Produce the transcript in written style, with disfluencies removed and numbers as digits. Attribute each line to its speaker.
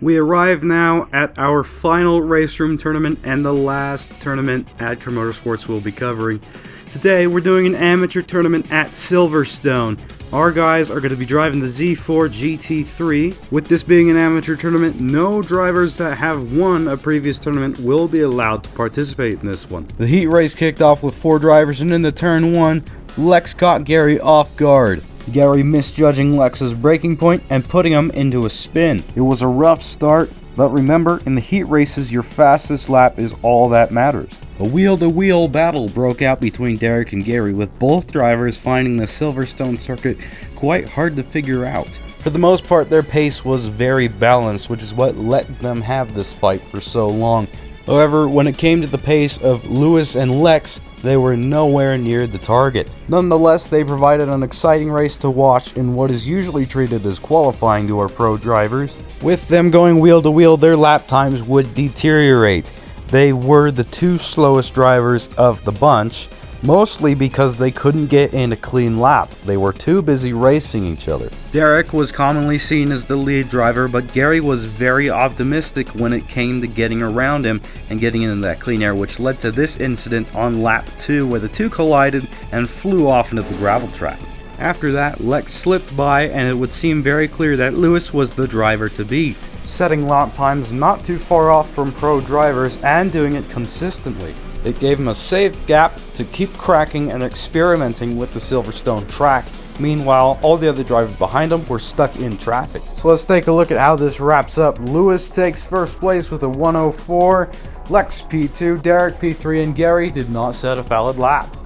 Speaker 1: We arrive now at our final race room tournament and the last tournament Adker Motorsports will be covering. Today we're doing an amateur tournament at Silverstone. Our guys are going to be driving the Z4 GT3. With this being an amateur tournament, no drivers that have won a previous tournament will be allowed to participate in this one. The heat race kicked off with 4 drivers, and in the turn 1, Lex caught Gary off guard. Gary misjudging Lex's braking point and putting him into a spin. It was a rough start, but remember, in the heat races, your fastest lap is all that matters. A wheel-to-wheel battle broke out between Derek and Gary, with both drivers finding the Silverstone circuit quite hard to figure out. For the most part, their pace was very balanced, which is what let them have this fight for so long. However, when it came to the pace of Lewis and Lex, they were nowhere near the target. Nonetheless, they provided an exciting race to watch in what is usually treated as qualifying to our pro drivers. With them going wheel to wheel, their lap times would deteriorate. They were the 2 slowest drivers of the bunch, mostly because they couldn't get in a clean lap. They were too busy racing each other. Derek was commonly seen as the lead driver, but Gary was very optimistic when it came to getting around him and getting into that clean air, which led to this incident on lap 2 where the 2 collided and flew off into the gravel trap. After that, Lex slipped by, and it would seem very clear that Lewis was the driver to beat, setting lap times not too far off from pro drivers and doing it consistently. It gave him a safe gap to keep cracking and experimenting with the Silverstone track. Meanwhile, all the other drivers behind him were stuck in traffic. So let's take a look at how this wraps up. Lewis takes first place with a 104, Lex P2, Derek P3, and Gary did not set a valid lap.